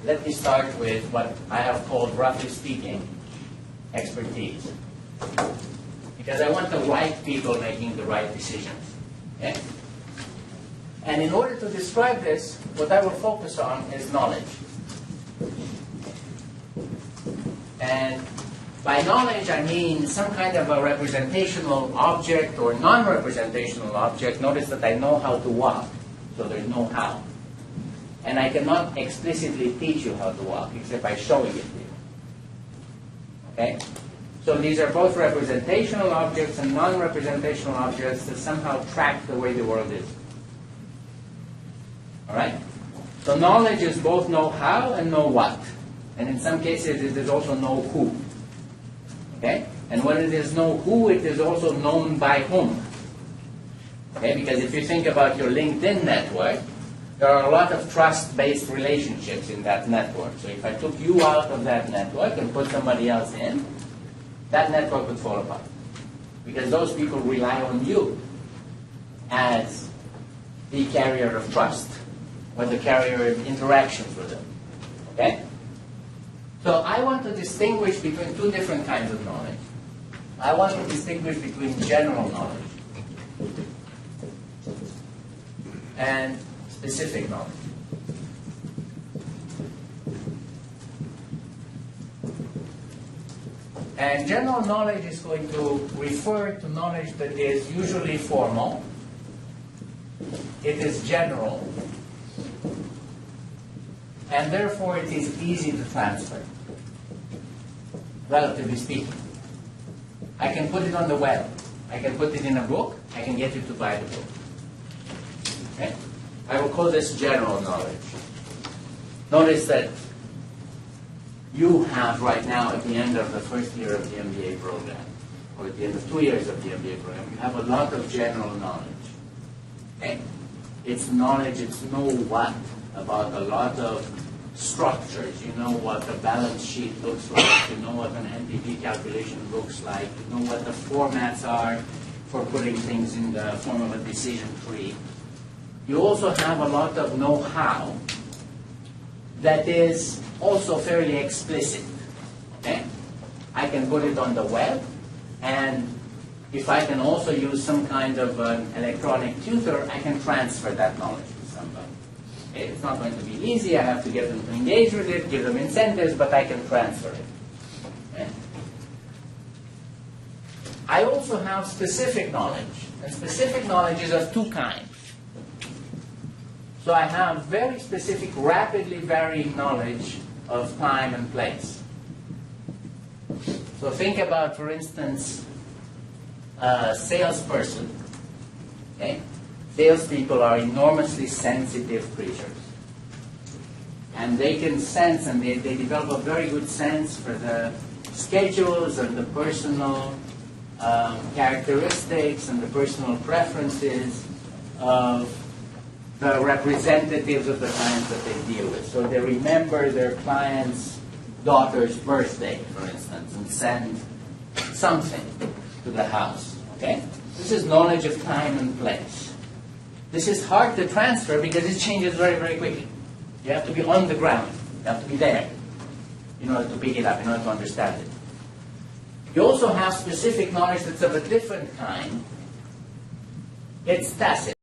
let me start with what I have called, roughly speaking, expertise. Because I want the right people making the right decisions. Okay? And in order to describe this, what I will focus on is knowledge. And by knowledge, I mean some kind of a representational object or non-representational object. Notice that I know how to walk, so there's no how. And I cannot explicitly teach you how to walk, except by showing it to you. Okay? So these are both representational objects and non-representational objects that somehow track the way the world is. All right? So knowledge is both know how and know what. And in some cases, it is also know who. Okay? And when it is know who, it is also known by whom. Okay? Because if you think about your LinkedIn network, there are a lot of trust-based relationships in that network. So if I took you out of that network and put somebody else in, that network would fall apart. Because those people rely on you as the carrier of trust, or the carrier of interactions with them. Okay? So I want to distinguish between two different kinds of knowledge. I want to distinguish between general knowledge and specific knowledge. And general knowledge is going to refer to knowledge that is usually formal. It is general. And therefore it is easy to transfer, relatively speaking. I can put it on the web. I can put it in a book. I can get you to buy the book. Okay? I will call this general knowledge. Notice that you have right now, at the end of the first year of the MBA program, or at the end of 2 years of the MBA program, you have a lot of general knowledge. Okay? It's knowledge, it's know what about a lot of structures. You know what a balance sheet looks like. You know what an NPV calculation looks like. You know what the formats are for putting things in the form of a decision tree. You also have a lot of know-how that is also fairly explicit. Okay? I can put it on the web, and if I can also use some kind of an electronic tutor, I can transfer that knowledge to somebody. Okay? It's not going to be easy. I have to get them to engage with it, give them incentives, but I can transfer it. Okay? I also have specific knowledge, and specific knowledge is of two kinds. So I have very specific, rapidly varying knowledge of time and place. So think about, for instance, a salesperson. Okay? Salespeople are enormously sensitive creatures. And they can sense, and they develop a very good sense for the schedules and the personal characteristics and the personal preferences of the representatives of the clients that they deal with. So they remember their client's daughter's birthday, for instance, and send something to the house. Okay? This is knowledge of time and place. This is hard to transfer because it changes very, very quickly. You have to be on the ground. You have to be there in order to pick it up, in order to understand it. You also have specific knowledge that's of a different kind. It's tacit.